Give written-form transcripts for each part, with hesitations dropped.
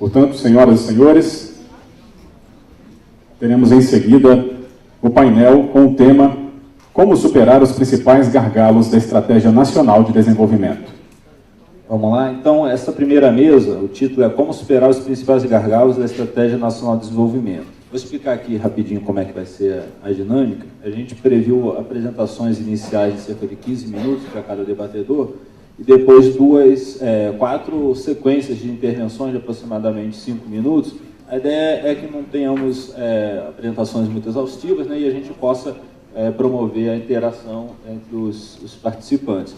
Portanto, senhoras e senhores, teremos em seguida o painel com o tema Como superar os principais gargalos da Estratégia Nacional de Desenvolvimento. Vamos lá? Então, essa primeira mesa, o título é Como superar os principais gargalos da Estratégia Nacional de Desenvolvimento. Vou explicar aqui rapidinho como é que vai ser a dinâmica. A gente previu apresentações iniciais de cerca de 15 minutos para cada debatedor e depois quatro sequências de intervenções de aproximadamente 5 minutos. A ideia é que não tenhamos apresentações muito exaustivas, né, e a gente possa promover a interação entre os participantes.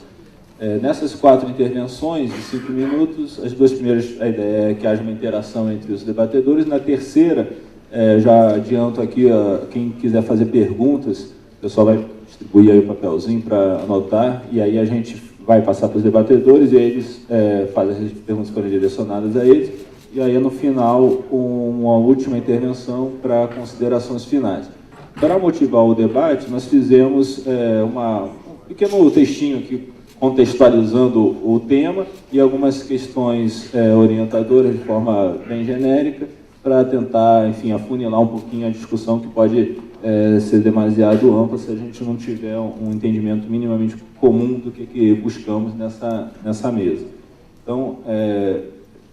Nessas 4 intervenções de 5 minutos, as 2 primeiras, a ideia é que haja uma interação entre os debatedores. Na terceira, já adianto aqui, quem quiser fazer perguntas, o pessoal vai distribuir aí o papelzinho para anotar, e aí a gente vai passar para os debatedores e eles fazem as perguntas que forem direcionadas a eles, e aí no final uma última intervenção para considerações finais. Para motivar o debate, nós fizemos um pequeno textinho aqui contextualizando o tema e algumas questões orientadoras de forma bem genérica para tentar, enfim, afunilar um pouquinho a discussão que pode ser demasiado ampla se a gente não tiver um entendimento minimamente comum do que buscamos nessa mesa. Então,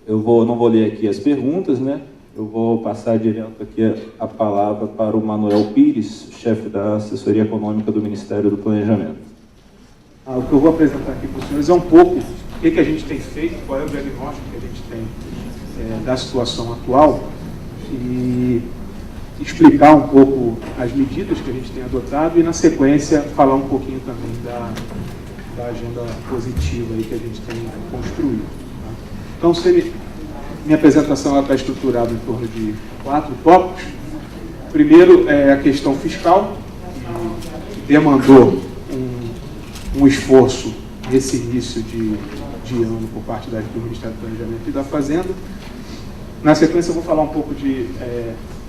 eu não vou ler aqui as perguntas, né? Eu vou passar direto aqui a palavra para o Manuel Pires, chefe da Assessoria Econômica do Ministério do Planejamento. O que eu vou apresentar aqui para os senhores é um pouco o que a gente tem feito, qual é o diagnóstico que a gente tem da situação atual e explicar um pouco as medidas que a gente tem adotado e, na sequência, falar um pouquinho também da agenda positiva aí que a gente tem construído. Tá? Então, minha apresentação está estruturada em torno de 4 tópicos. Primeiro é a questão fiscal, que demandou um esforço nesse início de ano por parte do Ministério do Planejamento e da Fazenda. Na sequência, eu vou falar um pouco de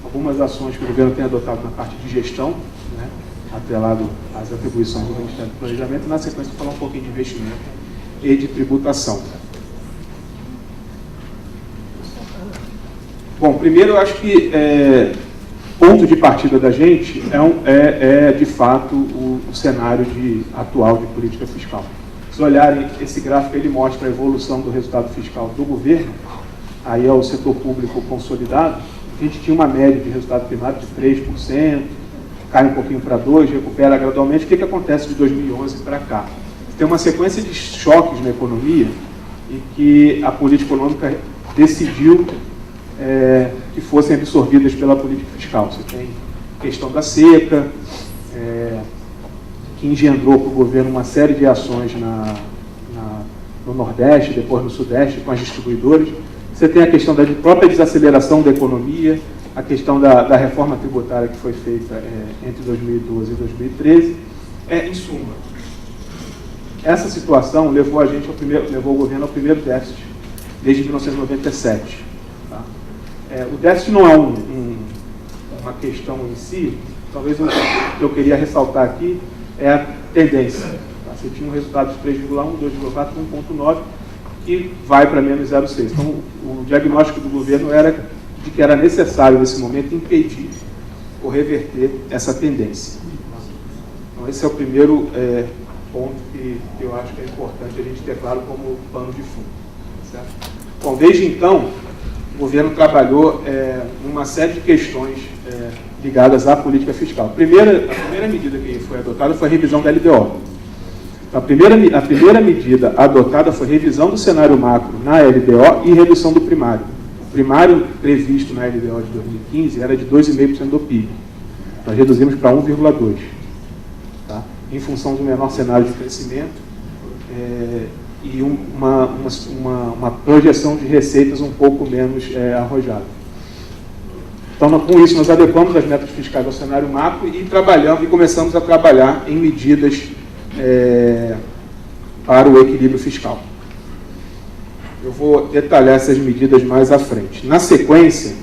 algumas ações que o governo tem adotado na parte de gestão, né, atrelado às atribuições do Ministério do Planejamento. Na sequência, eu vou falar um pouquinho de investimento e de tributação. Bom, primeiro, eu acho que ponto de partida da gente de fato, o cenário atual de política fiscal. Se olharem esse gráfico, ele mostra a evolução do resultado fiscal do governo, aí é o setor público consolidado. A gente tinha uma média de resultado primário de 3%, cai um pouquinho para 2%, recupera gradualmente. O que acontece de 2011 para cá? Tem uma sequência de choques na economia e que a política econômica decidiu que fossem absorvidas pela política fiscal. Você tem a questão da seca, que engendrou para o governo uma série de ações no Nordeste, depois no Sudeste, com as distribuidoras. Você tem a questão da própria desaceleração da economia, a questão da reforma tributária que foi feita entre 2012 e 2013. Em suma, essa situação levou o governo ao primeiro déficit desde 1997. Tá? O déficit não é uma questão em si. Talvez o que eu queria ressaltar aqui é a tendência. Tá? Você tinha um resultado de 3,1, 2,4, 1,9, que vai para menos 0,6. Então, o diagnóstico do governo era de que era necessário, nesse momento, impedir ou reverter essa tendência. Então, esse é o primeiro ponto que eu acho que é importante a gente ter claro como pano de fundo. Certo? Bom, desde então, o governo trabalhou uma série de questões ligadas à política fiscal. A primeira medida que foi adotada foi a revisão da LDO. A primeira medida adotada foi a revisão do cenário macro na LDO e redução do primário. O primário previsto na LDO de 2015 era de 2,5% do PIB. Nós reduzimos para 1,2%. Tá? Em função do menor cenário de crescimento e uma projeção de receitas um pouco menos arrojada. Então, com isso, nós adequamos as metas fiscais ao cenário macro e começamos a trabalhar em medidas para o equilíbrio fiscal. Eu vou detalhar essas medidas mais à frente. Na sequência,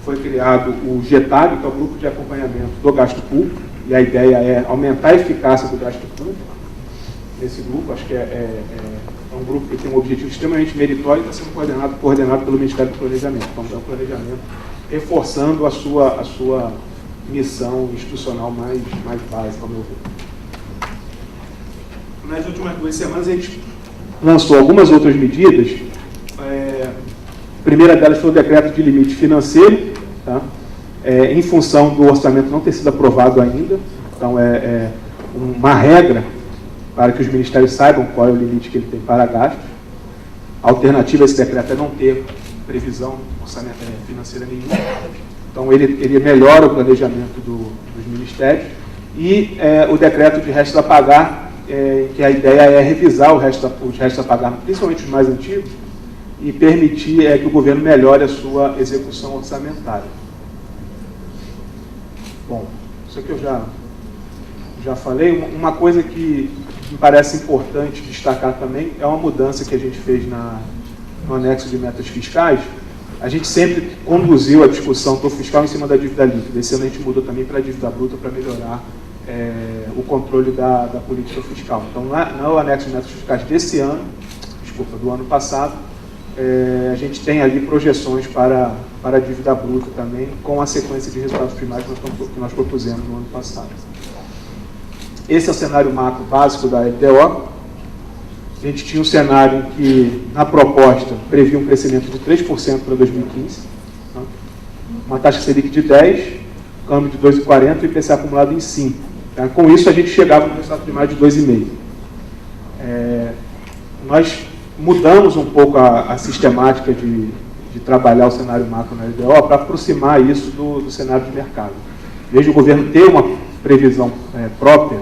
foi criado o GETAB, que é o Grupo de Acompanhamento do Gasto Público, e a ideia é aumentar a eficácia do gasto público nesse grupo. Acho que é É um grupo que tem um objetivo extremamente meritório e está sendo coordenado pelo Ministério do Planejamento. Então, é um planejamento reforçando a sua missão institucional mais básica, ao meu ver. Nas últimas 2 semanas, a gente lançou algumas outras medidas. A primeira delas foi o decreto de limite financeiro, tá? Em função do orçamento não ter sido aprovado ainda. Então, uma regra para que os ministérios saibam qual é o limite que ele tem para gastos. A alternativa a esse decreto é não ter previsão financeira nenhuma. Então, ele melhora o planejamento dos ministérios. E o decreto de restos a pagar, que a ideia é revisar os restos a pagar, principalmente os mais antigos, e permitir que o governo melhore a sua execução orçamentária. Bom, isso aqui eu já falei. Uma coisa que me parece importante destacar também é uma mudança que a gente fez no anexo de metas fiscais. A gente sempre conduziu a discussão do fiscal em cima da dívida líquida. Esse ano a gente mudou também para a dívida bruta para melhorar o controle da política fiscal. Então, no anexo de metas fiscais desse ano, do ano passado, a gente tem ali projeções para a dívida bruta também, com a sequência de resultados primários que nós propusemos no ano passado. Esse é o cenário macro básico da LDO. A gente tinha um cenário em que, na proposta, previa um crescimento de 3% para 2015, tá? Uma taxa Selic de 10%, câmbio de 2,40% e IPCA acumulado em 5%. Tá? Com isso, a gente chegava no resultado primário de 2,5%. Nós mudamos um pouco a sistemática de trabalhar o cenário macro na LDO para aproximar isso do cenário de mercado. Em vez de o governo ter uma previsão própria,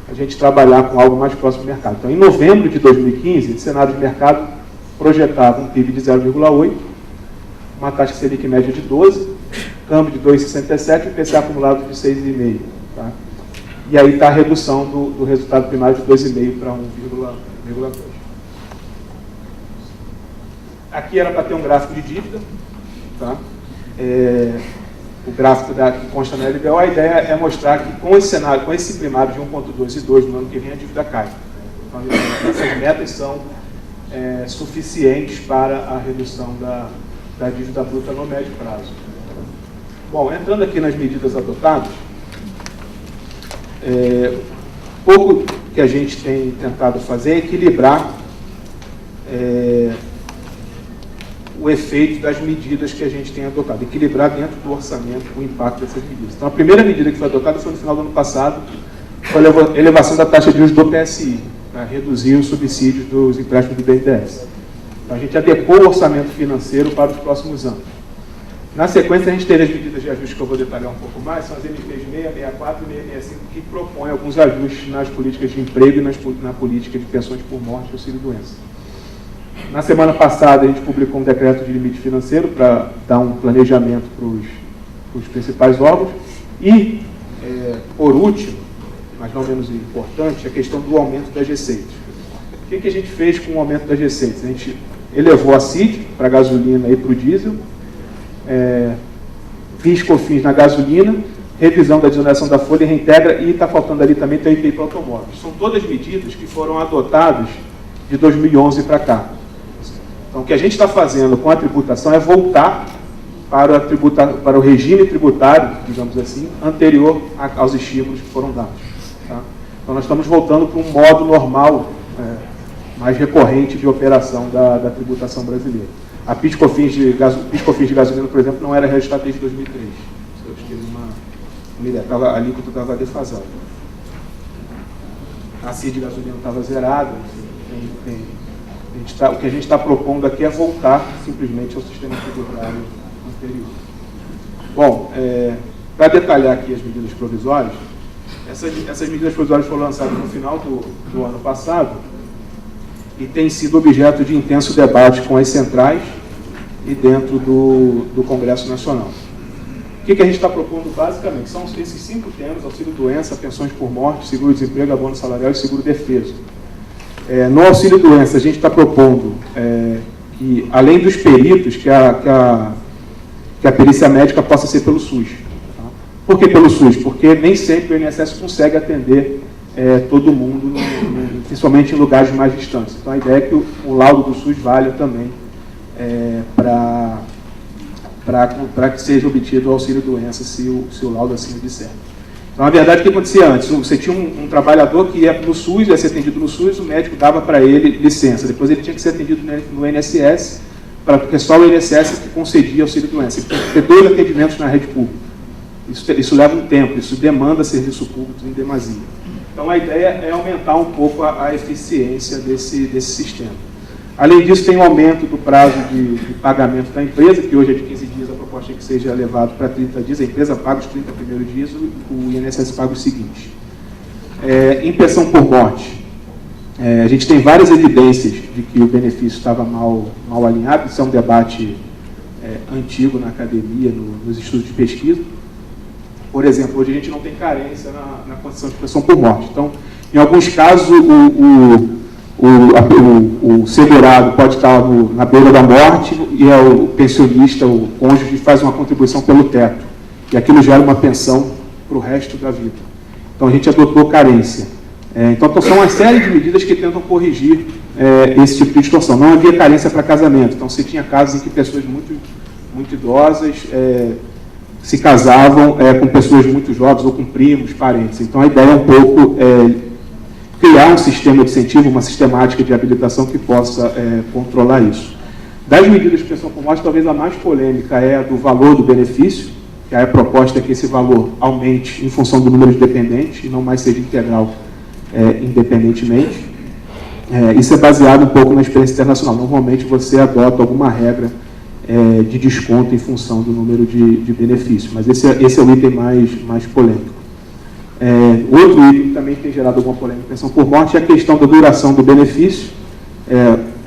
a gente trabalhar com algo mais próximo do mercado. Então, em novembro de 2015, o cenário de mercado projetava um PIB de 0,8%, uma taxa Selic média de 12%, câmbio de 2,67% e IPCA acumulado de 6,5%. Tá? E aí está a redução do resultado primário de 2,5% para 1,2%. Aqui era para ter um gráfico de dívida. Tá? O gráfico que consta na LDO, a ideia é mostrar que com esse cenário, com esse primário de 1,2 e 2 no ano que vem, a dívida cai. Então, essas metas são suficientes para a redução da dívida bruta no médio prazo. Bom, entrando aqui nas medidas adotadas, pouco que a gente tem tentado fazer é equilibrar o efeito das medidas que a gente tem adotado, equilibrar dentro do orçamento o impacto dessas medidas. Então, a primeira medida que foi adotada foi no final do ano passado, foi a elevação da taxa de juros do PSI, para reduzir os subsídios dos empréstimos do BNDES. Então, a gente adequou o orçamento financeiro para os próximos anos. Na sequência, a gente teve as medidas de ajuste que eu vou detalhar um pouco mais, são as MPs 6, 64 e 665, que propõem alguns ajustes nas políticas de emprego e na política de pensões por morte e auxílio-doença. Na semana passada, a gente publicou um decreto de limite financeiro para dar um planejamento para os principais órgãos. E, por último, mas não menos importante, a questão do aumento das receitas. O que a gente fez com o aumento das receitas? A gente elevou a CID para a gasolina e para o diesel, PIS/COFINS na gasolina, revisão da desoneração da folha e reintegra, e está faltando ali também o IPI para automóveis. São todas medidas que foram adotadas de 2011 para cá. Então, o que a gente está fazendo com a tributação é voltar para o regime tributário, digamos assim, anterior aos estímulos que foram dados. Tá? Então, nós estamos voltando para um modo normal, mais recorrente de operação da tributação brasileira. A PIS/COFINS de gasolina, por exemplo, não era registrada desde 2003. Eu tive uma ideia, a alíquota estava defasada. A CID de gasolina estava zerada. O que a gente está propondo aqui é voltar simplesmente ao sistema tributário anterior. Bom, para detalhar aqui as medidas provisórias, essas medidas provisórias foram lançadas no final do ano passado e têm sido objeto de intenso debate com as centrais e dentro do Congresso Nacional. O que a gente está propondo basicamente? São esses 5 temas: auxílio-doença, pensões por morte, seguro-desemprego, abono salarial e seguro-defeso. No auxílio-doença, a gente está propondo que, além dos peritos, que a perícia médica possa ser pelo SUS. Tá? Por que pelo SUS? Porque nem sempre o INSS consegue atender todo mundo principalmente em lugares mais distantes. Então a ideia é que o laudo do SUS valha também para que seja obtido o auxílio-doença, se o laudo assim o disser. Então, na verdade, o que acontecia antes? Você tinha um trabalhador que ia no SUS, ia ser atendido no SUS, o médico dava para ele licença. Depois ele tinha que ser atendido no INSS, porque só o INSS que concedia auxílio-doença. Ele tinha que ter 2 atendimentos na rede pública. Isso leva um tempo, isso demanda serviço público em demasia. Então, a ideia é aumentar um pouco a eficiência desse sistema. Além disso, tem um aumento do prazo de pagamento da empresa, que hoje é de 15 dias, a proposta é que seja elevado para 30 dias. A empresa paga os 30 primeiros dias, o INSS paga os seguintes. Em pensão por morte, a gente tem várias evidências de que o benefício estava mal alinhado. Isso é um debate antigo na academia, nos estudos de pesquisa. Por exemplo, hoje a gente não tem carência na condição de pensão por morte. Então, em alguns casos, o segurado pode estar na beira da morte e o pensionista, o cônjuge, faz uma contribuição pelo teto. E aquilo gera uma pensão para o resto da vida. Então, a gente adotou carência. Então, são uma série de medidas que tentam corrigir esse tipo de distorção. Não havia carência para casamento. Então, você tinha casos em que pessoas muito idosas se casavam com pessoas muito jovens ou com primos, parentes. Então, a ideia é um pouco criar um sistema de incentivo, uma sistemática de habilitação que possa controlar isso. Das medidas de pensão por morte, talvez a mais polêmica é a do valor do benefício, que a proposta é que esse valor aumente em função do número de dependentes e não mais seja integral independentemente. Isso é baseado um pouco na experiência internacional. Normalmente você adota alguma regra de desconto em função do número de benefícios, mas esse é o item mais polêmico. Outro item que também tem gerado alguma polêmica em pensão por morte é a questão da duração do benefício.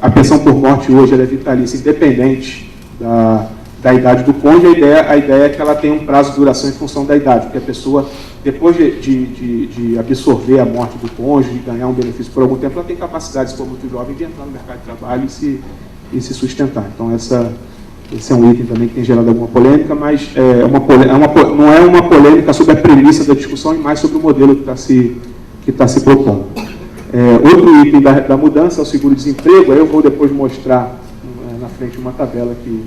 A pensão por morte hoje ela é vitalícia independente da idade do cônjuge. A ideia é que ela tenha um prazo de duração em função da idade, porque a pessoa, depois de absorver a morte do cônjuge e ganhar um benefício por algum tempo, ela tem capacidade, se for muito jovem, de entrar no mercado de trabalho e se sustentar. Então, esse é um item também que tem gerado alguma polêmica, mas não é uma polêmica sobre a premissa da discussão, e mais sobre o modelo que está se propondo. Outro item da mudança é o seguro-desemprego. Aí eu vou depois mostrar na frente uma tabela que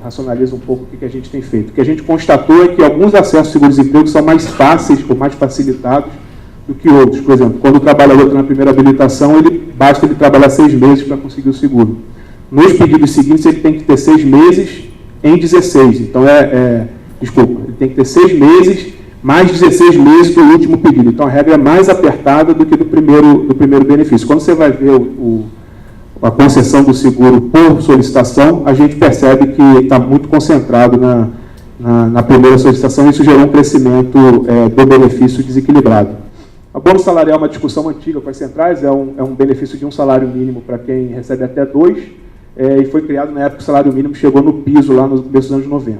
racionaliza um pouco o que a gente tem feito. O que a gente constatou é que alguns acessos ao seguro-desemprego são mais fáceis ou mais facilitados do que outros. Por exemplo, quando o trabalhador está na primeira habilitação, basta ele trabalhar 6 meses para conseguir o seguro. Nos pedidos seguintes, ele tem que ter 6 meses em 16. Então, ele tem que ter 6 meses mais 16 meses do último pedido. Então, a regra é mais apertada do que do primeiro benefício. Quando você vai ver a concessão do seguro por solicitação, a gente percebe que está muito concentrado na primeira solicitação, e isso gerou um crescimento do benefício desequilibrado. A bônus salarial é uma discussão antiga com as centrais, é um benefício de um salário mínimo para quem recebe até 2, e foi criado na época que o salário mínimo chegou no piso, lá no começo dos anos 90.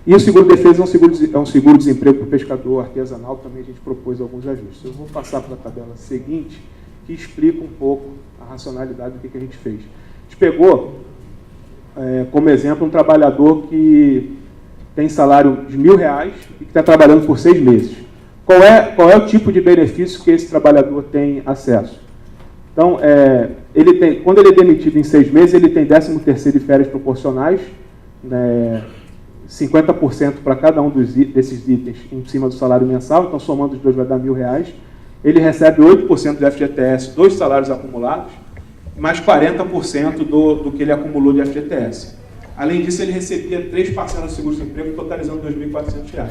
E o seguro-defesa é um seguro-desemprego para o pescador artesanal, também a gente propôs alguns ajustes. Eu vou passar para a tabela seguinte, que explica um pouco a racionalidade do que a gente fez. A gente pegou, como exemplo, um trabalhador que tem salário de R$1.000 e que está trabalhando por 6 meses. Qual é o tipo de benefício que esse trabalhador tem acesso? Então, quando ele é demitido em 6 meses, ele tem 13º e férias proporcionais, 50% para cada um desses itens em cima do salário mensal, então somando os dois vai dar R$1.000. Ele recebe 8% do FGTS, 2 salários acumulados, mais 40% do que ele acumulou de FGTS. Além disso, ele recebia 3 parcelas de seguro-desemprego, totalizando R$2.400.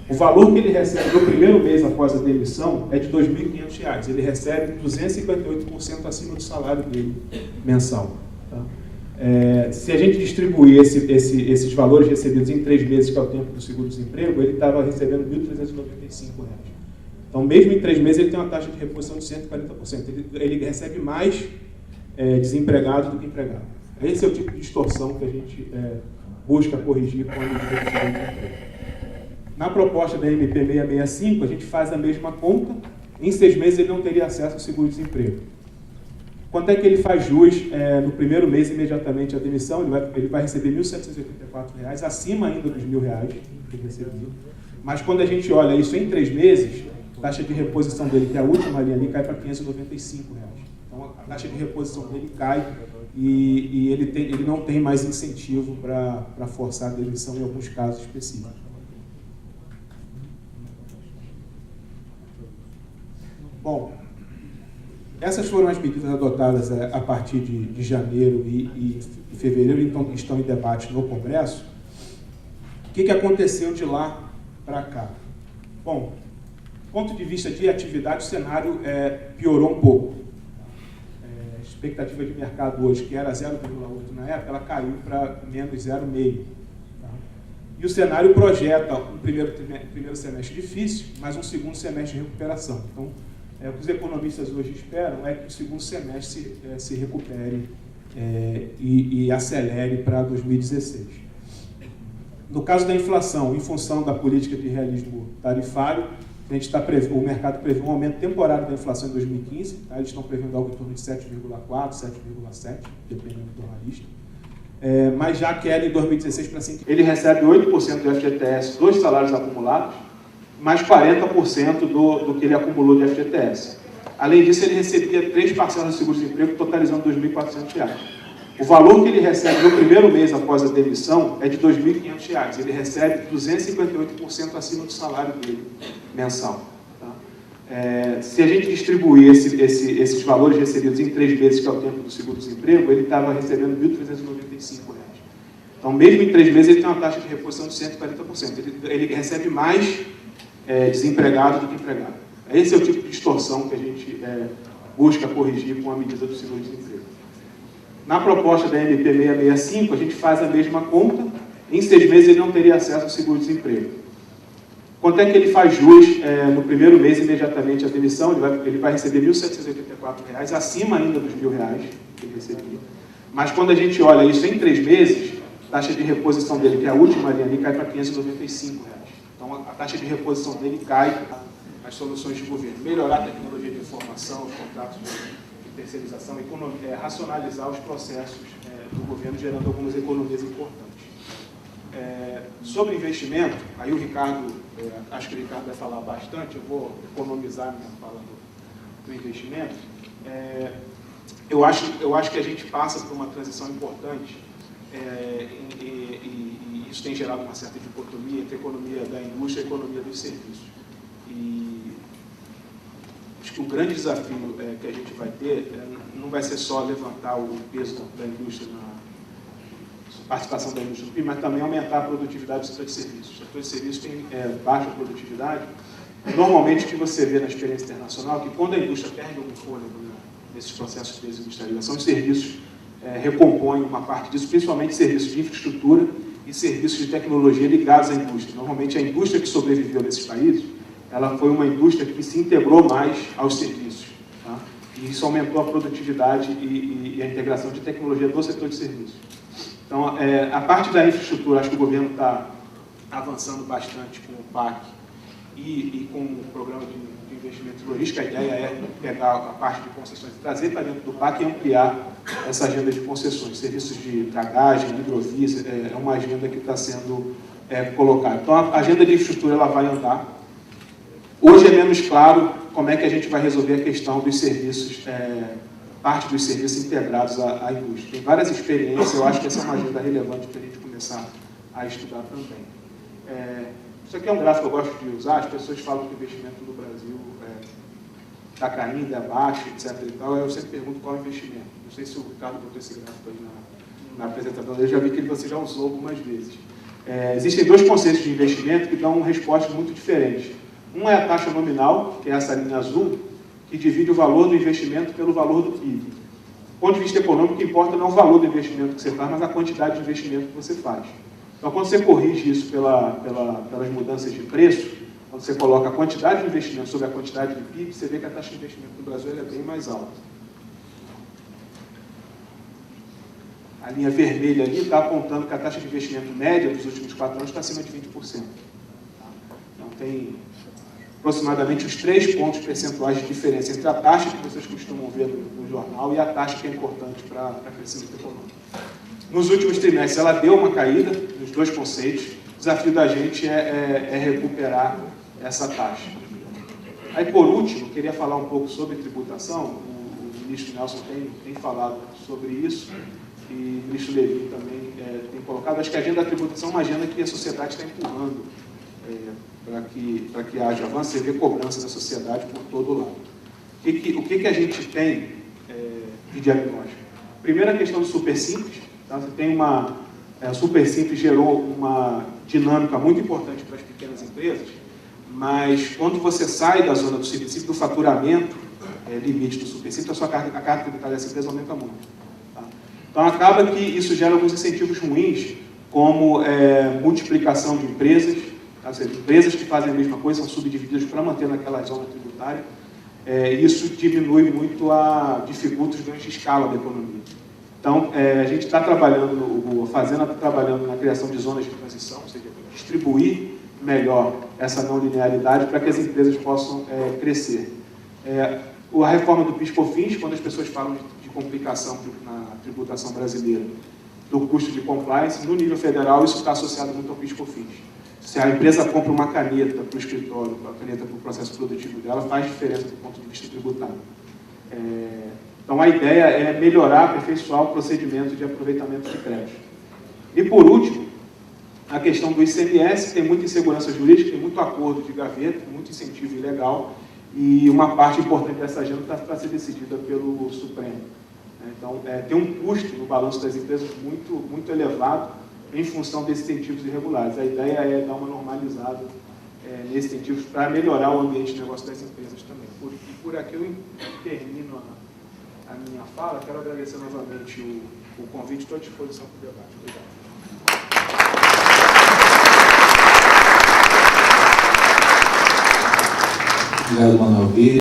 O valor que ele recebe no primeiro mês após a demissão é de R$2.500. Ele recebe 258% acima do salário dele mensal. Tá? Se a gente distribuir esses valores recebidos em 3 meses, que é o tempo do seguro-desemprego, ele estava recebendo R$1.395. Então, mesmo em 3 meses, ele tem uma taxa de reposição de 140%. Ele recebe mais desempregado do que empregado. Esse é o tipo de distorção que a gente busca corrigir com a medida do seguro-desemprego. Na proposta da MP 665, a gente faz a mesma conta. Em 6 meses, ele não teria acesso ao seguro-desemprego. Quanto é que ele faz jus no primeiro mês, imediatamente à demissão? Ele vai receber R$1.784, acima ainda dos R$1.000 que ele recebeu. Mas quando a gente olha isso em 3 meses, taxa de reposição dele, que é a última linha ali, cai para R$ 595. Então a taxa de reposição dele cai e ele não tem mais incentivo para forçar a demissão em alguns casos específicos. Bom, essas foram as medidas adotadas a partir de janeiro e fevereiro, então estão em debate no Congresso. O que aconteceu de lá para cá? Bom, do ponto de vista de atividade, o cenário piorou um pouco. A expectativa de mercado hoje, que era 0,8 na época, ela caiu para menos 0,5. Tá? E o cenário projeta um primeiro semestre difícil, mas um segundo semestre de recuperação. Então, o que os economistas hoje esperam é que o segundo semestre se recupere e acelere para 2016. No caso da inflação, em função da política de realismo tarifário, o mercado prevê um aumento temporário da inflação em 2015, tá? Eles estão prevendo algo em torno de 7,4%, 7,7%, dependendo do analista. Mas já quer em 2016 para 5%. Ele recebe 8% do FGTS dos salários acumulados, mais 40% do que ele acumulou de FGTS. Além disso, ele recebia 3 parcelas do seguro-desemprego, totalizando R$ 2.400. O valor que ele recebe no primeiro mês após a demissão é de R$ 2.500. Ele recebe 258% acima do salário dele, mensal. Tá? Se a gente distribuir esses valores recebidos em 3 meses, que é o tempo do seguro-desemprego, ele estava recebendo R$ 1.395. Então, mesmo em 3 meses, ele tem uma taxa de reposição de 140%. Ele recebe mais desempregado do que empregado. Esse é o tipo de distorção que a gente busca corrigir com a medida do seguro-desemprego. Na proposta da MP 665, a gente faz a mesma conta. Em 6 meses ele não teria acesso ao seguro-desemprego. Quanto é que ele faz jus no primeiro mês, imediatamente à demissão? Ele vai receber R$ 1.784, acima ainda dos R$ 1.000 que ele recebia. Mas quando a gente olha isso em 3 meses, a taxa de reposição dele, que é a última linha ali, cai para R$ 595. Então a taxa de reposição dele cai. As soluções de governo: melhorar a tecnologia de informação, os contratos de terceirização, racionalizar os processos do governo, gerando algumas economias importantes. Sobre investimento, aí o Ricardo, acho que o Ricardo vai falar bastante, eu vou economizar minha fala do investimento. Eu acho que a gente passa por uma transição importante e isso tem gerado uma certa dicotomia entre a economia da indústria e a economia dos serviços. E acho que o grande desafio que a gente vai ter não vai ser só levantar o peso da indústria na participação da indústria no PIB, mas também aumentar a produtividade do setor de serviços. O setor de serviços tem baixa produtividade. Normalmente, o que você vê na experiência internacional é que quando a indústria perde algum fôlego nesses processos de desindustrialização, os serviços recompõem uma parte disso, principalmente serviços de infraestrutura e serviços de tecnologia ligados à indústria. Normalmente, a indústria que sobreviveu nesses países, ela foi uma indústria que se integrou mais aos serviços. Tá? E isso aumentou a produtividade e a integração de tecnologia do setor de serviços. Então, a parte da infraestrutura, acho que o governo está avançando bastante com o PAC e com o programa de investimento em logística. A ideia é pegar a parte de concessões, trazer para dentro do PAC e ampliar essa agenda de concessões. Serviços de dragagem, hidrovias, é uma agenda que está sendo colocada. Então, a agenda de infraestrutura ela vai andar. Hoje é menos claro como é que a gente vai resolver a questão dos serviços, parte dos serviços integrados à indústria. Tem várias experiências, eu acho que essa é uma agenda relevante para a gente começar a estudar também. Isso aqui é um gráfico que eu gosto de usar. As pessoas falam que o investimento no Brasil está caindo, é baixo, etc. E tal. Eu sempre pergunto qual é o investimento. Não sei se o Ricardo botou esse gráfico aí na apresentação. Eu já vi que você já usou algumas vezes. Existem 2 conceitos de investimento que dão respostas muito diferentes. Um é a taxa nominal, que é essa linha azul, que divide o valor do investimento pelo valor do PIB. Do ponto de vista econômico, o que importa não é o valor do investimento que você faz, mas a quantidade de investimento que você faz. Então, quando você corrige isso pelas mudanças de preço, quando você coloca a quantidade de investimento sobre a quantidade de PIB, você vê que a taxa de investimento no Brasil é bem mais alta. A linha vermelha ali está apontando que a taxa de investimento média dos últimos 4 anos está acima de 20%. Então, tem aproximadamente os 3 pontos percentuais de diferença entre a taxa que vocês costumam ver no jornal e a taxa que é importante para crescimento econômico. Nos últimos trimestres, ela deu uma caída nos 2 conceitos. O desafio da gente é recuperar essa taxa. Aí, por último, queria falar um pouco sobre tributação. O ministro Nelson tem falado sobre isso, e o ministro Levi também tem colocado. Acho que a agenda da tributação é uma agenda que a sociedade está empurrando para que haja avanço. Você vê cobrança da sociedade por todo lado. O que a gente tem de diagnóstico? Primeiro, a questão do super simples. Tá? Você tem super simples gerou uma dinâmica muito importante para as pequenas empresas, mas quando você sai da zona do super simples, do faturamento limite do super simples, a carga tributária dessa empresa aumenta muito. Tá? Então, acaba que isso gera alguns incentivos ruins, como multiplicação de empresas, tá? Ou seja, empresas que fazem a mesma coisa são subdivididas para manter naquela zona tributária. Isso diminui muito, dificulta os ganhos de escala da economia. Então, a gente está trabalhando, a Fazenda está trabalhando na criação de zonas de transição, ou seja, distribuir melhor essa não linearidade para que as empresas possam crescer. A reforma do PIS/COFINS, quando as pessoas falam de complicação na tributação brasileira, do custo de compliance, no nível federal isso está associado muito ao PIS/COFINS. Se a empresa compra uma caneta para o escritório, a caneta para o processo produtivo dela, faz diferença do ponto de vista tributário. Então, a ideia é melhorar, aperfeiçoar o procedimento de aproveitamento de crédito. E, por último, a questão do ICMS, tem muita insegurança jurídica, tem muito acordo de gaveta, muito incentivo ilegal, e uma parte importante dessa agenda está para ser decidida pelo Supremo. Então, tem um custo no balanço das empresas muito, muito elevado em função desses incentivos irregulares. A ideia é dar uma normalizada nesses incentivos para melhorar o ambiente de negócio das empresas também. Por aqui eu termino a minha fala. Quero agradecer novamente o convite. Estou à disposição para o debate. Obrigado. Obrigado, Manuel.